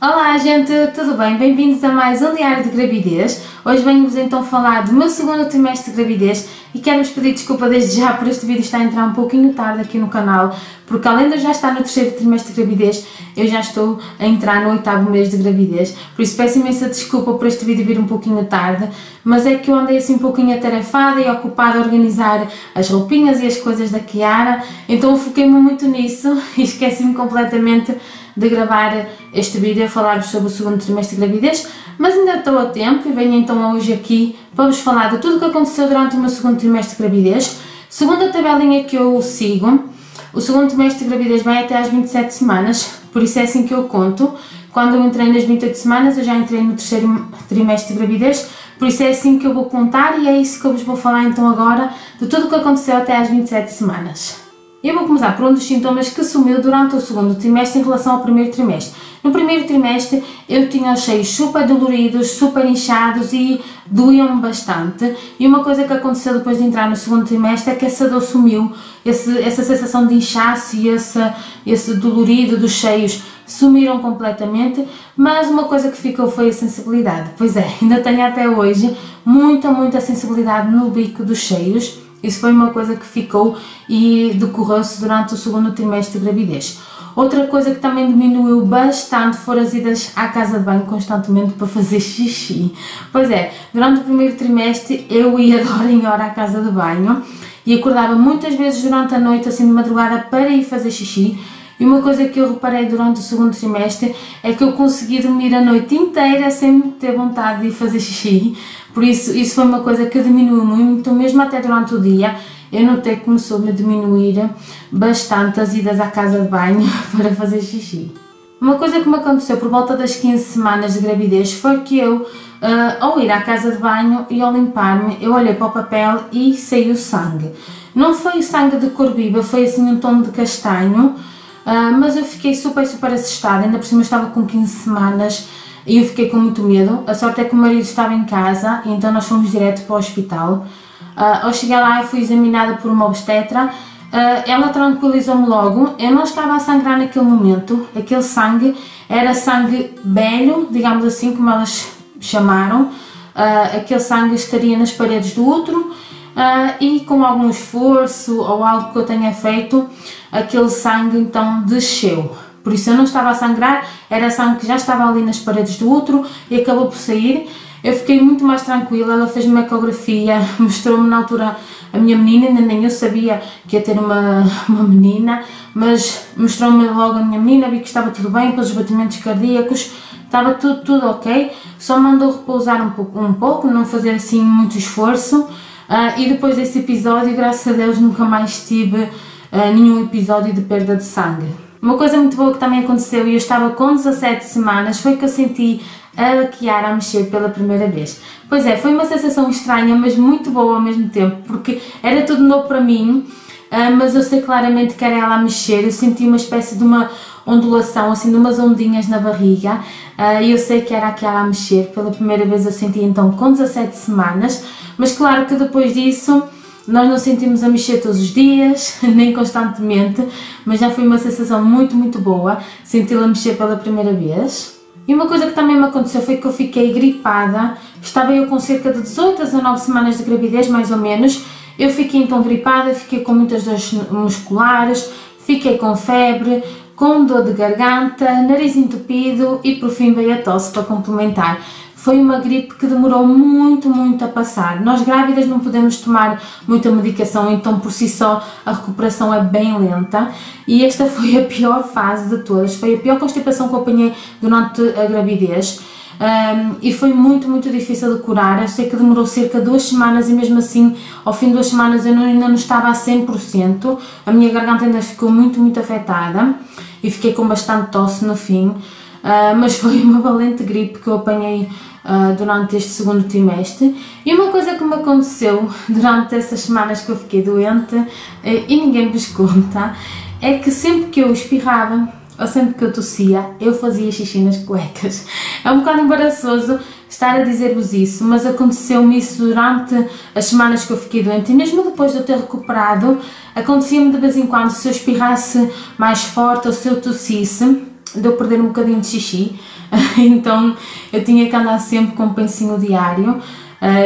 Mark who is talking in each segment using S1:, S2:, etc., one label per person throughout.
S1: Olá gente, tudo bem? Bem-vindos a mais um diário de gravidez. Hoje venho-vos então falar do meu segundo trimestre de gravidez e quero-vos pedir desculpa desde já por este vídeo estar a entrar um pouquinho tarde aqui no canal, porque além de eu já estar no terceiro trimestre de gravidez, eu já estou a entrar no 8º mês de gravidez, por isso peço imensa desculpa por este vídeo vir um pouquinho tarde, mas é que eu andei assim um pouquinho atarefada e ocupada a organizar as roupinhas e as coisas da Kiara, então eu foquei-me muito nisso e esqueci-me completamente de gravar este vídeo a falar-vos sobre o segundo trimestre de gravidez, mas ainda estou a tempo e venho então hoje aqui para vos falar de tudo o que aconteceu durante o meu segundo trimestre de gravidez. Segundo a tabelinha que eu sigo, o segundo trimestre de gravidez vai até às 27 semanas, por isso é assim que eu conto. Quando eu entrei nas 28 semanas, eu já entrei no terceiro trimestre de gravidez, por isso é assim que eu vou contar e é isso que eu vos vou falar então agora de tudo o que aconteceu até às 27 semanas. Eu vou começar por um dos sintomas que sumiu durante o segundo trimestre em relação ao primeiro trimestre. No primeiro trimestre eu tinha os seios super doloridos, super inchados e doíam-me bastante. E uma coisa que aconteceu depois de entrar no segundo trimestre é que essa dor sumiu, essa sensação de inchaço e esse dolorido dos seios sumiram completamente, mas uma coisa que ficou foi a sensibilidade. Pois é, ainda tenho até hoje muita sensibilidade no bico dos seios. Isso foi uma coisa que ficou e decorreu-se durante o segundo trimestre de gravidez. Outra coisa que também diminuiu bastante foram as idas à casa de banho constantemente para fazer xixi. Pois é, durante o primeiro trimestre eu ia de hora em hora à casa de banho e acordava muitas vezes durante a noite, assim de madrugada, para ir fazer xixi. E uma coisa que eu reparei durante o segundo trimestre é que eu consegui dormir a noite inteira sem ter vontade de ir fazer xixi. Por isso foi uma coisa que diminuiu muito, mesmo até durante o dia. Eu notei que começou-me a diminuir bastante as idas à casa de banho para fazer xixi. Uma coisa que me aconteceu por volta das 15 semanas de gravidez foi que eu, ao ir à casa de banho e ao limpar-me, eu olhei para o papel e saiu sangue. Não foi sangue de cor viva, foi assim um tom de castanho. Mas eu fiquei super assustada, ainda por cima eu estava com 15 semanas e eu fiquei com muito medo. A sorte é que o marido estava em casa e então nós fomos direto para o hospital. Ao chegar lá eu fui examinada por uma obstetra, ela tranquilizou-me logo, eu não estava a sangrar naquele momento, aquele sangue era sangue velho, digamos assim como elas chamaram, aquele sangue estaria nas paredes do útero. E com algum esforço ou algo que eu tenha feito, aquele sangue então desceu. Por isso eu não estava a sangrar, era sangue que já estava ali nas paredes do útero e acabou por sair. Eu fiquei muito mais tranquila, ela fez uma ecografia, mostrou-me na altura a minha menina, ainda nem eu sabia que ia ter uma menina, mas mostrou-me logo a minha menina, vi que estava tudo bem, pelos batimentos cardíacos, estava tudo ok, só mandou repousar um pouco, não fazer assim muito esforço. E depois desse episódio, graças a Deus, nunca mais tive nenhum episódio de perda de sangue. Uma coisa muito boa que também aconteceu, e eu estava com 17 semanas, foi que eu senti a Kiara a mexer pela primeira vez. Pois é, foi uma sensação estranha, mas muito boa ao mesmo tempo, porque era tudo novo para mim, mas eu sei claramente que era ela a mexer. Eu senti uma espécie de uma ondulação, assim, de umas ondinhas na barriga, e eu sei que era a Kiara a mexer. Pela primeira vez eu senti então com 17 semanas, mas claro que depois disso nós não sentimos a mexer todos os dias, nem constantemente, mas já foi uma sensação muito boa senti-la mexer pela primeira vez. E uma coisa que também me aconteceu foi que eu fiquei gripada, estava eu com cerca de 18 a 19 semanas de gravidez, mais ou menos. Eu fiquei então gripada, fiquei com muitas dores musculares, fiquei com febre, com dor de garganta, nariz entupido e por fim veio a tosse para complementar. Foi uma gripe que demorou muito a passar. Nós grávidas não podemos tomar muita medicação, então por si só a recuperação é bem lenta e esta foi a pior fase de todas, foi a pior constipação que eu apanhei durante a gravidez. E foi muito difícil de curar. Eu sei que demorou cerca de 2 semanas e mesmo assim ao fim de 2 semanas eu ainda não estava a 100%, a minha garganta ainda ficou muito afetada e fiquei com bastante tosse no fim, mas foi uma valente gripe que eu apanhei durante este segundo trimestre. E uma coisa que me aconteceu durante essas semanas que eu fiquei doente, e ninguém vos conta, é que sempre que eu espirrava ou sempre que eu tossia, eu fazia xixi nas cuecas. É um bocado embaraçoso estar a dizer-vos isso, mas aconteceu-me isso durante as semanas que eu fiquei doente e mesmo depois de eu ter recuperado, acontecia-me de vez em quando, se eu espirrasse mais forte ou se eu tossisse, de eu perder um bocadinho de xixi, então eu tinha que andar sempre com um pensinho diário.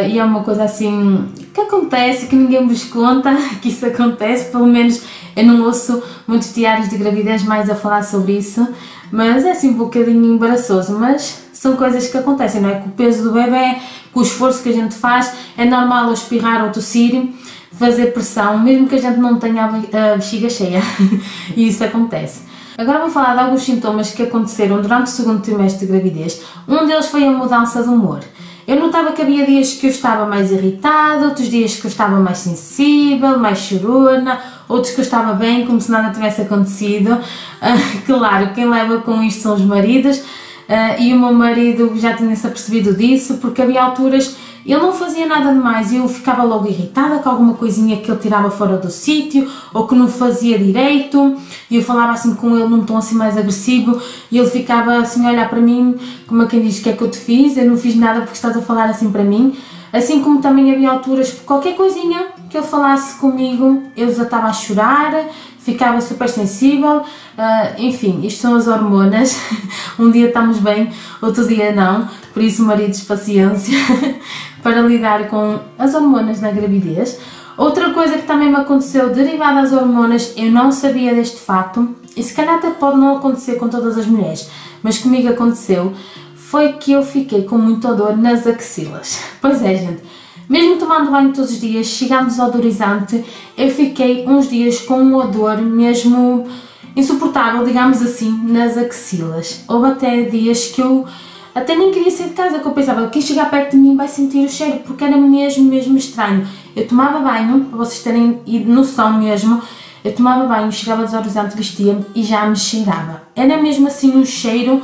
S1: E é uma coisa assim que acontece, que ninguém vos conta que isso acontece, pelo menos eu não ouço muitos diários de gravidez mais a falar sobre isso, mas é assim um bocadinho embaraçoso, mas são coisas que acontecem, não é? Com o peso do bebê, com o esforço que a gente faz, é normal eu espirrar ou tossir, fazer pressão, mesmo que a gente não tenha a bexiga cheia, e isso acontece. Agora vou falar de alguns sintomas que aconteceram durante o segundo trimestre de gravidez. Um deles foi a mudança de humor. Eu notava que havia dias que eu estava mais irritada, outros dias que eu estava mais sensível, mais chorona, outros que eu estava bem, como se nada tivesse acontecido. Claro, quem leva com isto são os maridos, e o meu marido já tinha-se apercebido disso, porque havia alturas ele não fazia nada demais e eu ficava logo irritada com alguma coisinha que ele tirava fora do sítio ou que não fazia direito, e eu falava assim com ele num tom assim mais agressivo e ele ficava assim a olhar para mim como a quem diz: o que é que eu te fiz? Eu não fiz nada porque estás a falar assim para mim. Assim como também havia alturas que qualquer coisinha que ele falasse comigo eu já estava a chorar, ficava super sensível, enfim, isto são as hormonas. Um dia estamos bem, outro dia não, por isso maridos, paciência para lidar com as hormonas na gravidez. Outra coisa que também me aconteceu derivada das hormonas, eu não sabia deste facto, e se calhar até pode não acontecer com todas as mulheres, mas comigo aconteceu, foi que eu fiquei com muita dor nas axilas. Pois é, gente, mesmo tomando banho todos os dias, chegando desodorizante, eu fiquei uns dias com uma dor mesmo insuportável, digamos assim, nas axilas. Houve até dias que eu até nem queria sair de casa, que eu pensava: quem chegar perto de mim vai sentir o cheiro, porque era mesmo estranho. Eu tomava banho, para vocês terem noção mesmo, eu tomava banho, chegava desodorizante, vestia-me e já me cheirava. Era mesmo assim um cheiro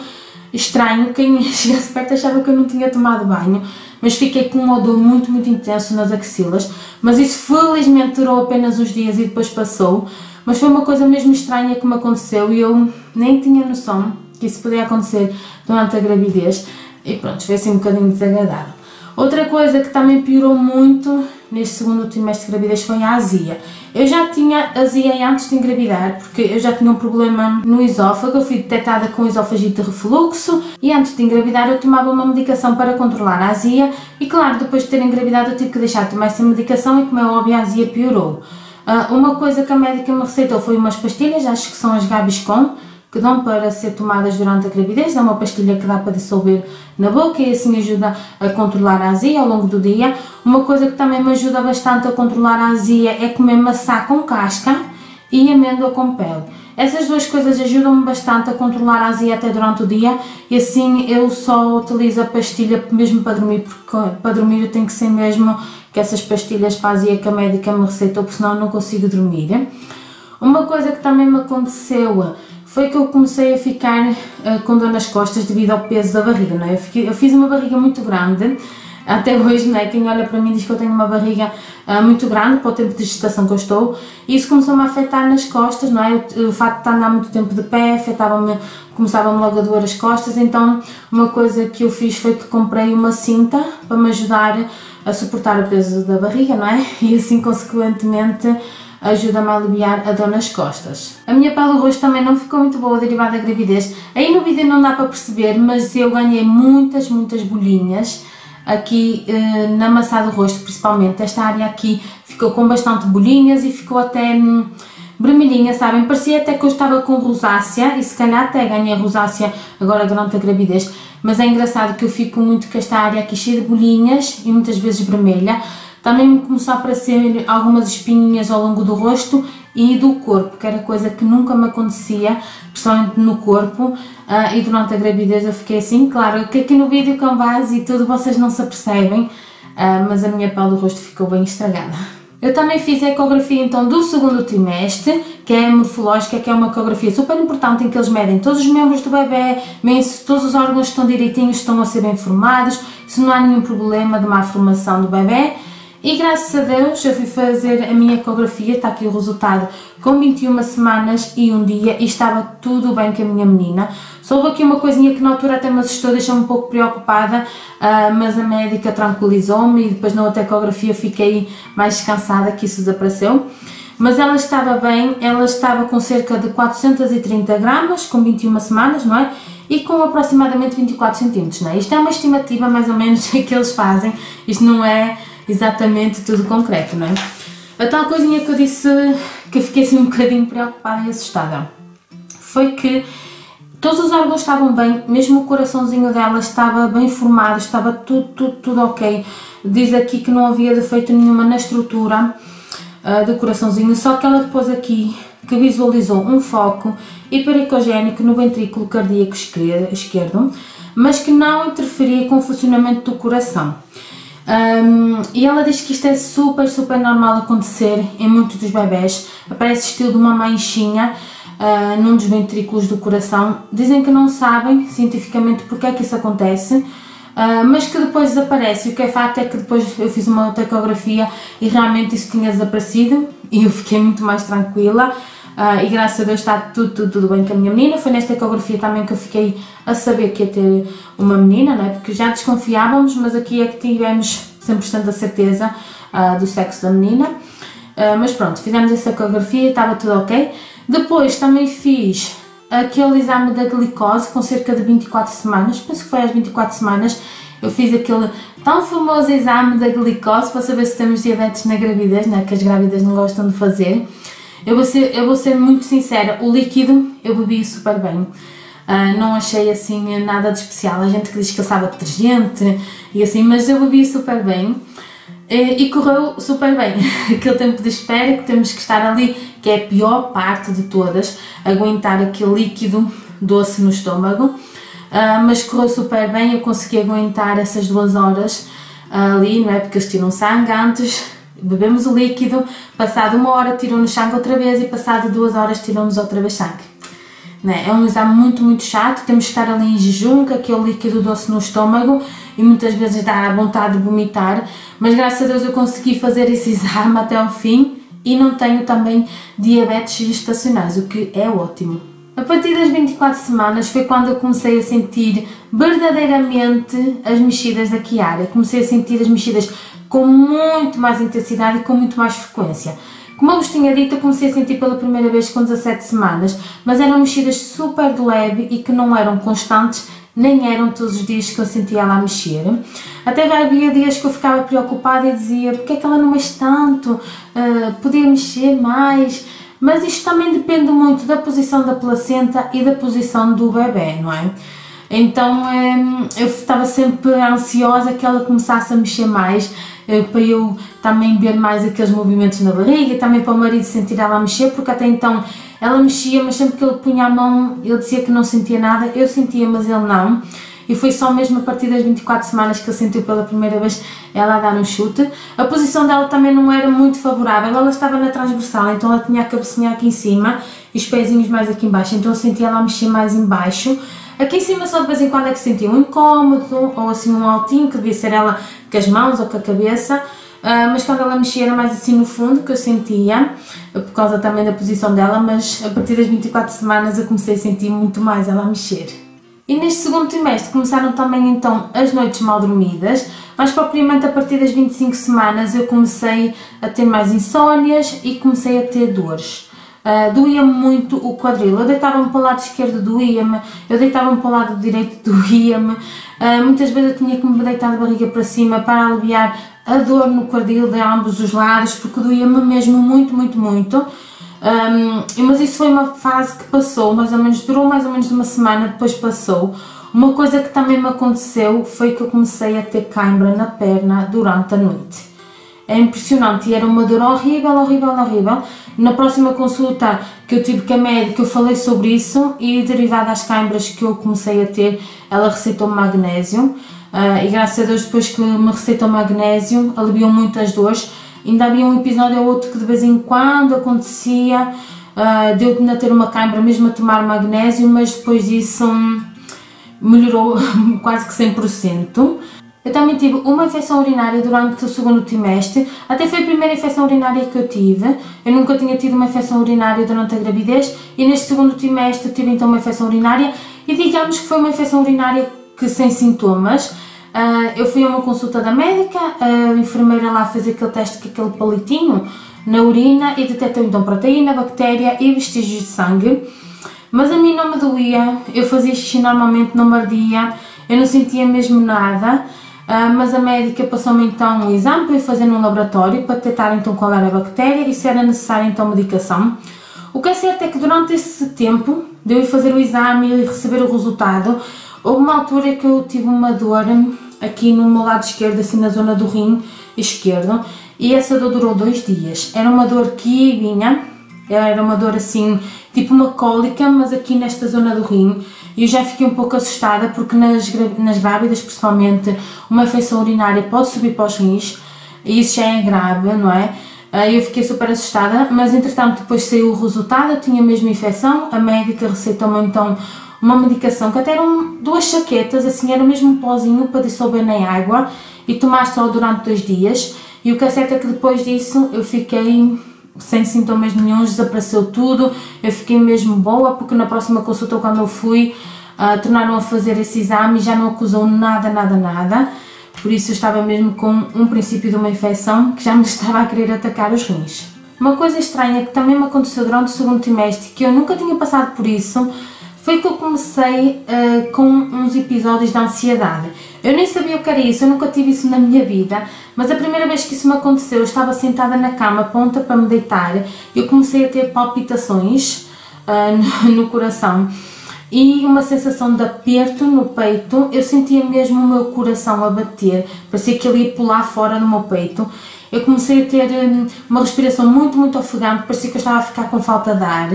S1: estranho, quem chegasse perto achava que eu não tinha tomado banho, mas fiquei com um odor muito intenso nas axilas, mas isso felizmente durou apenas uns dias e depois passou, mas foi uma coisa mesmo estranha que me aconteceu e eu nem tinha noção que isso podia acontecer durante a gravidez, e pronto, foi assim um bocadinho desagradável. Outra coisa que também piorou muito neste segundo trimestre de gravidez foi a azia. Eu já tinha azia antes de engravidar, porque eu já tinha um problema no esófago, eu fui detectada com esofagite de refluxo e antes de engravidar eu tomava uma medicação para controlar a azia e claro, depois de ter engravidado eu tive que deixar de tomar essa medicação e como é óbvio a azia piorou. Uma coisa que a médica me receitou foi umas pastilhas, acho que são as Gaviscon, que dão para ser tomadas durante a gravidez. É uma pastilha que dá para dissolver na boca e assim ajuda a controlar a azia ao longo do dia. Uma coisa que também me ajuda bastante a controlar a azia é comer maçã com casca e amêndoa com pele. Essas duas coisas ajudam-me bastante a controlar a azia até durante o dia e assim eu só utilizo a pastilha mesmo para dormir, porque para dormir eu tenho que ser mesmo que essas pastilhas para a azia que a médica me receitou, porque senão eu não consigo dormir. Uma coisa que também me aconteceu foi que eu comecei a ficar com dor nas costas devido ao peso da barriga, não é? Eu fiz uma barriga muito grande, até hoje, não é? Quem olha para mim diz que eu tenho uma barriga muito grande para o tempo de gestação que eu estou, e isso começou-me a afetar nas costas, não é? O facto de andar muito tempo de pé começava-me logo a doer as costas, então uma coisa que eu fiz foi que comprei uma cinta para me ajudar a suportar o peso da barriga, não é? E assim, consequentemente, ajuda-me a aliviar a dor nas costas. A minha pele do rosto também não ficou muito boa derivada da gravidez. Aí no vídeo não dá para perceber, mas eu ganhei muitas bolinhas aqui na maçã do rosto, principalmente. Esta área aqui ficou com bastante bolinhas e ficou até vermelhinha, sabem? Parecia até que eu estava com rosácea e se calhar até ganhei rosácea agora durante a gravidez, mas é engraçado que eu fico muito com esta área aqui cheia de bolinhas e muitas vezes vermelha. Também me começou a aparecer algumas espinhas ao longo do rosto e do corpo, que era coisa que nunca me acontecia, principalmente no corpo, e durante a gravidez eu fiquei assim. Claro que aqui no vídeo com base e tudo vocês não se apercebem, mas a minha pele do rosto ficou bem estragada. Eu também fiz a ecografia então do segundo trimestre, que é a morfológica, que é uma ecografia super importante em que eles medem todos os membros do bebê, medem se todos os órgãos estão direitinhos, estão a ser bem formados, se não há nenhum problema de má formação do bebê. E graças a Deus eu fui fazer a minha ecografia, está aqui o resultado, com 21 semanas e um dia e estava tudo bem com a minha menina. Só houve aqui uma coisinha que na altura até me assustou, deixou-me um pouco preocupada, mas a médica tranquilizou-me e depois na outra ecografia fiquei mais descansada que isso desapareceu. mas ela estava bem, ela estava com cerca de 430 gramas, com 21 semanas, não é? E com aproximadamente 24 centímetros, não é? Isto é uma estimativa mais ou menos que eles fazem, isto não é exatamente tudo concreto, não é? A tal coisinha que eu disse que eu fiquei assim um bocadinho preocupada e assustada foi que todos os órgãos estavam bem, mesmo o coraçãozinho dela estava bem formado, estava tudo ok. Diz aqui que não havia defeito nenhuma na estrutura do coraçãozinho, só que ela depois aqui que visualizou um foco hipericogénico no ventrículo cardíaco esquerdo, mas que não interferia com o funcionamento do coração. E ela diz que isto é super normal acontecer em muitos dos bebés, aparece estilo de uma manchinha num dos ventrículos do coração. Dizem que não sabem cientificamente porque é que isso acontece, mas que depois desaparece. O que é facto é que depois eu fiz uma outra ecografia e realmente isso tinha desaparecido e eu fiquei muito mais tranquila. E graças a Deus está tudo bem com a minha menina. Foi nesta ecografia também que eu fiquei a saber que ia ter uma menina, não é? Porque já desconfiávamos, mas aqui é que tivemos 100% a certeza do sexo da menina. Mas pronto, fizemos essa ecografia e estava tudo ok. Depois também fiz aquele exame da glicose com cerca de 24 semanas, penso que foi às 24 semanas, eu fiz aquele tão famoso exame da glicose para saber se temos diabetes na gravidez, né, que as grávidas não gostam de fazer. Eu vou ser muito sincera, o líquido eu bebi super bem, não achei assim nada de especial. A gente que diz que ele sabe a detergente e assim, mas eu bebi super bem. E correu super bem. Aquele tempo de espera que temos que estar ali, que é a pior parte de todas, aguentar aquele líquido doce no estômago, mas correu super bem. Eu consegui aguentar essas 2 horas ali, não é? Porque eles tiram sangue antes, bebemos o líquido, passado 1 hora tiram-nos sangue outra vez e passado 2 horas tiram-nos outra vez sangue. Não é? É um exame muito chato, temos que estar ali em jejum, com aquele líquido doce no estômago e muitas vezes dá vontade de vomitar, mas graças a Deus eu consegui fazer esse exame até ao fim e não tenho também diabetes gestacionais, o que é ótimo. A partir das 24 semanas foi quando eu comecei a sentir verdadeiramente as mexidas da Chiara. Comecei a sentir as mexidas com muito mais intensidade e com muito mais frequência. Como eu vos tinha dito, eu comecei a sentir pela primeira vez com 17 semanas, mas eram mexidas super de leve e que não eram constantes, nem eram todos os dias que eu sentia ela a mexer. Até havia dias que eu ficava preocupada e dizia, porque é que ela não mexe tanto, podia mexer mais, mas isto também depende muito da posição da placenta e da posição do bebê, não é? Então eu estava sempre ansiosa que ela começasse a mexer mais, para eu também ver mais aqueles movimentos na barriga e também para o marido sentir ela a mexer, porque até então ela mexia, mas sempre que ele punha a mão ele dizia que não sentia nada, eu sentia mas ele não, e foi só mesmo a partir das 24 semanas que ele sentiu pela primeira vez ela a dar um chute. A posição dela também não era muito favorável, ela estava na transversal, então ela tinha a cabecinha aqui em cima e os pezinhos mais aqui em baixo, então eu sentia ela a mexer mais em baixo. Aqui em cima só de vez em quando é que sentia um incómodo ou assim um altinho, que devia ser ela com as mãos ou com a cabeça, mas quando ela mexia era mais assim no fundo que eu sentia, por causa também da posição dela, mas a partir das 24 semanas eu comecei a sentir muito mais ela a mexer. E neste segundo trimestre começaram também então as noites mal dormidas, mais propriamente a partir das 25 semanas eu comecei a ter mais insónias e comecei a ter dores. Doía-me muito o quadril, eu deitava-me para o lado esquerdo, doía-me, eu deitava-me para o lado direito, doía-me, muitas vezes eu tinha que me deitar de barriga para cima para aliviar a dor no quadril de ambos os lados, porque doía-me mesmo muito. Mas isso foi uma fase que passou, mais ou menos, durou mais ou menos 1 semana, depois passou. Uma coisa que também me aconteceu foi que eu comecei a ter cãibra na perna durante a noite. É impressionante e era uma dor horrível. Na próxima consulta que eu tive com a médica eu falei sobre isso e derivado das câimbras que eu comecei a ter, ela receitou-me magnésio e graças a Deus depois que me receitou magnésio aliviou muito as dores. Ainda havia um episódio ou outro que de vez em quando acontecia de eu ainda ter uma cãibra mesmo a tomar magnésio, mas depois disso melhorou quase que 100%. Eu também tive uma infecção urinária durante o segundo trimestre, até foi a primeira infecção urinária que eu tive. Eu nunca tinha tido uma infecção urinária durante a gravidez e neste segundo trimestre tive então uma infecção urinária e digamos que foi uma infecção urinária que sem sintomas. Eu fui a uma consulta da médica, a enfermeira lá fez aquele teste com aquele palitinho na urina e detectou então proteína, bactéria e vestígios de sangue. Mas a mim não me doía, eu fazia xixi normalmente, não me ardia, eu não sentia mesmo nada. Mas a médica passou-me então um exame para eu fazer no laboratório para detectar então qual era a bactéria e se era necessária então medicação. O que é certo é que durante esse tempo de eu ir fazer o exame e receber o resultado, houve uma altura que eu tive uma dor aqui no meu lado esquerdo, assim na zona do rim esquerdo, e essa dor durou 2 dias. Era uma dor que ia e vinha, era uma dor assim, tipo uma cólica, mas aqui nesta zona do rim. E eu já fiquei um pouco assustada porque nas grávidas, principalmente, uma infecção urinária pode subir para os rins e isso já é grave, não é? Eu fiquei super assustada, mas entretanto depois saiu o resultado, eu tinha mesmo infecção, a médica receitou-me então uma medicação que até eram 2 chaquetas, assim era mesmo um pozinho para dissolver na água e tomar só durante 2 dias. E o que é certo é que depois disso eu fiquei sem sintomas nenhuns, desapareceu tudo, eu fiquei mesmo boa, porque na próxima consulta quando eu fui, tornaram a fazer esse exame e já não acusou nada, por isso eu estava mesmo com um princípio de uma infecção que já me estava a querer atacar os rins. Uma coisa estranha que também me aconteceu durante o segundo trimestre, que eu nunca tinha passado por isso, foi que eu comecei com uns episódios de ansiedade. Eu nem sabia o que era isso, eu nunca tive isso na minha vida, mas a primeira vez que isso me aconteceu, eu estava sentada na cama, pronta para me deitar, eu comecei a ter palpitações no coração e uma sensação de aperto no peito, eu sentia mesmo o meu coração a bater, parecia que ele ia pular fora no meu peito. Eu comecei a ter uma respiração muito ofegante, parecia que eu estava a ficar com falta de ar.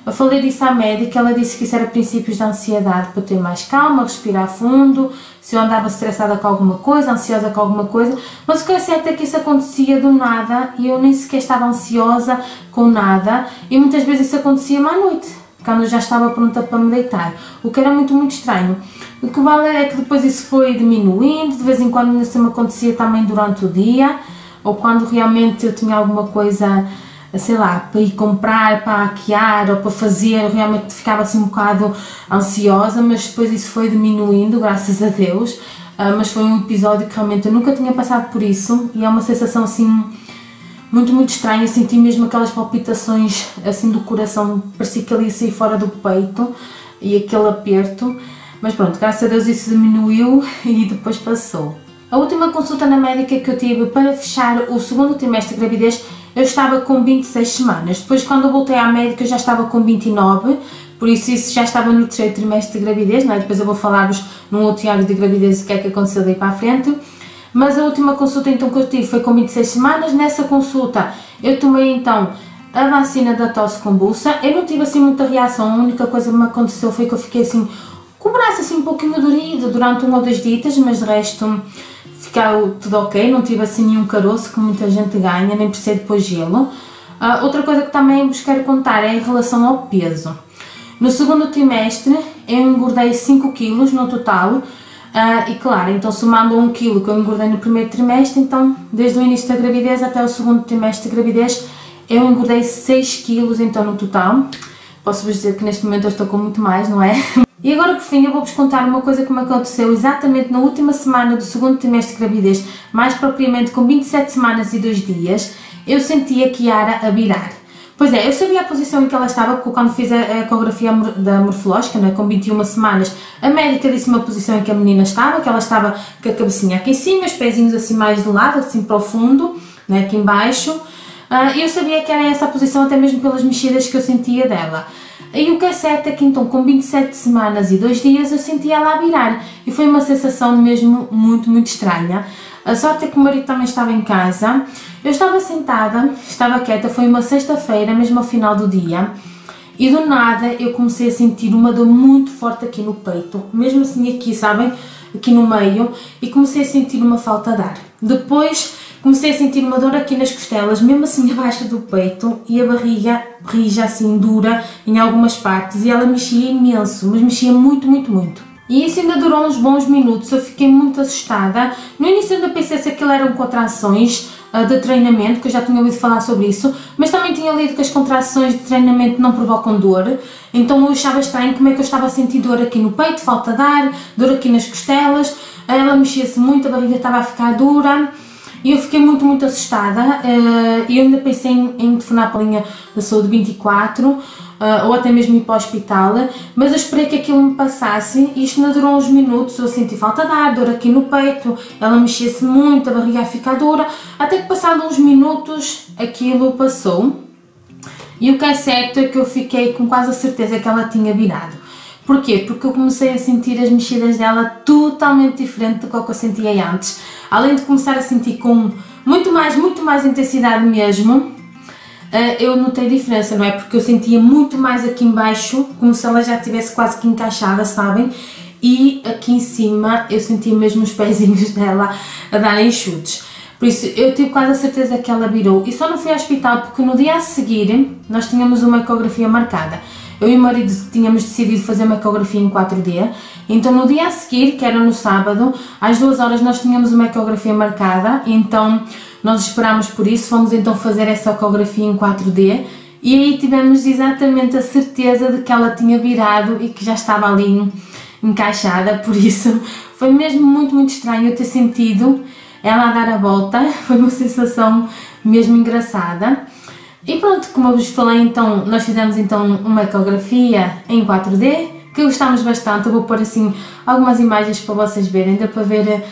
S1: Eu falei disso à médica, ela disse que isso era princípios de ansiedade, para ter mais calma, respirar fundo, se eu andava estressada com alguma coisa, ansiosa com alguma coisa, mas o que é certo é que isso acontecia do nada e eu nem sequer estava ansiosa com nada e muitas vezes isso acontecia-me à noite, quando eu já estava pronta para me deitar, o que era muito estranho. O que vale é que depois isso foi diminuindo, de vez em quando isso me acontecia também durante o dia, ou quando realmente eu tinha alguma coisa, sei lá, para ir comprar, para maquiar ou para fazer, eu realmente ficava assim um bocado ansiosa, mas depois isso foi diminuindo, graças a Deus. Mas foi um episódio que realmente eu nunca tinha passado por isso e é uma sensação assim muito estranha, senti mesmo aquelas palpitações assim do coração, parecia que ele ia sair fora do peito e aquele aperto, mas pronto, graças a Deus isso diminuiu e depois passou. A última consulta na médica que eu tive para fechar o segundo trimestre de gravidez, eu estava com 26 semanas, depois quando eu voltei à médica eu já estava com 29, por isso já estava no terceiro trimestre de gravidez, não é? Depois eu vou falar-vos num outro diário de gravidez o que é que aconteceu daí para a frente, mas a última consulta então que eu tive foi com 26 semanas, nessa consulta eu tomei então a vacina da tosse convulsa, eu não tive assim muita reação, a única coisa que me aconteceu foi que eu fiquei assim, com o braço assim um pouquinho dorido durante 1 ou 2 dias, mas de resto ficou tudo ok, não tive assim nenhum caroço que muita gente ganha, nem precisei depois gelo. Outra coisa que também vos quero contar é em relação ao peso. No segundo trimestre eu engordei 5 kg no total, e claro, então somando 1 kg que eu engordei no primeiro trimestre, então desde o início da gravidez até o segundo trimestre de gravidez eu engordei 6 kg então no total. Posso-vos dizer que neste momento eu estou com muito mais, não é? E agora por fim eu vou-vos contar uma coisa que me aconteceu exatamente na última semana do segundo trimestre de gravidez, mais propriamente com 27 semanas e 2 dias, eu sentia a Kiara a virar. Pois é, eu sabia a posição em que ela estava, porque quando fiz a ecografia da morfológica, não é, com 21 semanas, a médica disse-me a posição em que a menina estava, que ela estava com a cabecinha aqui em cima, os pezinhos assim mais de lado, assim para o fundo, não é, aqui em baixo, e eu sabia que era essa a posição até mesmo pelas mexidas que eu sentia dela. E o que é certo é que então com 27 semanas e 2 dias eu sentia ela a virar e foi uma sensação mesmo muito estranha. A sorte é que o marido também estava em casa, eu estava sentada, estava quieta, foi uma sexta-feira, mesmo ao final do dia, e do nada eu comecei a sentir uma dor muito forte aqui no peito, mesmo assim aqui, sabem, aqui no meio, e comecei a sentir uma falta de ar. Depois comecei a sentir uma dor aqui nas costelas, mesmo assim abaixo do peito, e a barriga rija assim dura em algumas partes, e ela mexia imenso, mas mexia muito. E isso ainda durou uns bons minutos, eu fiquei muito assustada. No início ainda pensei se aquilo eram contrações de treinamento, que eu já tinha ouvido falar sobre isso, mas também tinha lido que as contrações de treinamento não provocam dor, então eu achava estranho como é que eu estava a sentir dor aqui no peito, falta de ar, dor aqui nas costelas, ela mexia-se muito, a barriga estava a ficar dura. e eu fiquei muito assustada e eu ainda pensei em telefonar para a linha da saúde 24 ou até mesmo ir para o hospital, mas eu esperei que aquilo me passasse e isto não durou uns minutos. Eu senti falta de ar, dor aqui no peito, ela mexia-se muito, a barriga a ficar dura, até que passado uns minutos aquilo passou. E o que é certo é que eu fiquei com quase a certeza que ela tinha virado. Porquê? Porque eu comecei a sentir as mexidas dela totalmente diferente do que eu sentia antes. Além de começar a sentir com muito mais intensidade mesmo, eu notei diferença, não é? Porque eu sentia muito mais aqui em baixo, como se ela já estivesse quase que encaixada, sabem? E aqui em cima eu sentia mesmo os pezinhos dela a darem chutes. Por isso, eu tive quase a certeza que ela virou e só não fui ao hospital porque no dia a seguir nós tínhamos uma ecografia marcada. Eu e o marido tínhamos decidido fazer uma ecografia em 4D, então no dia a seguir, que era no sábado, às 2 horas nós tínhamos uma ecografia marcada, então nós esperámos por isso, fomos então fazer essa ecografia em 4D e aí tivemos exatamente a certeza de que ela tinha virado e que já estava ali encaixada, por isso foi mesmo muito estranho eu ter sentido ela a dar a volta, foi uma sensação mesmo engraçada. E pronto, como eu vos falei, então, nós fizemos então uma ecografia em 4D, que gostámos bastante. Eu vou pôr assim algumas imagens para vocês verem, dá para ver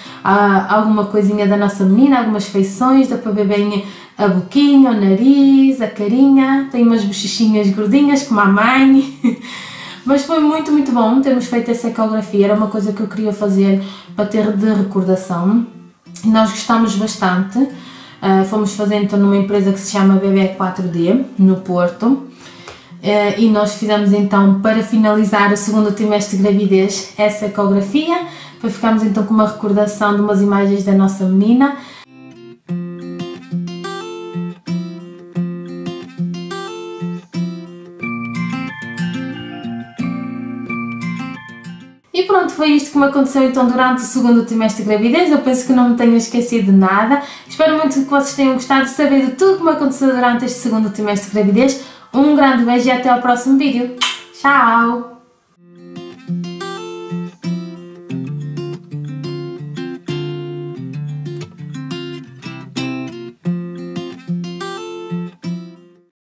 S1: alguma coisinha da nossa menina, algumas feições, dá para ver bem a boquinha, o nariz, a carinha, tem umas bochechinhas gordinhas como a mãe. Mas foi muito bom termos feito essa ecografia, era uma coisa que eu queria fazer para ter de recordação. E nós gostamos bastante, fomos fazer então numa empresa que se chama BB4D, no Porto, e nós fizemos então, para finalizar o segundo trimestre de gravidez, essa ecografia, para ficarmos então com uma recordação de umas imagens da nossa menina. E pronto, foi isto que me aconteceu então durante o segundo trimestre de gravidez. Eu penso que não me tenho esquecido de nada. Espero muito que vocês tenham gostado de saber de tudo que me aconteceu durante este segundo trimestre de gravidez. Um grande beijo e até ao próximo vídeo. Tchau!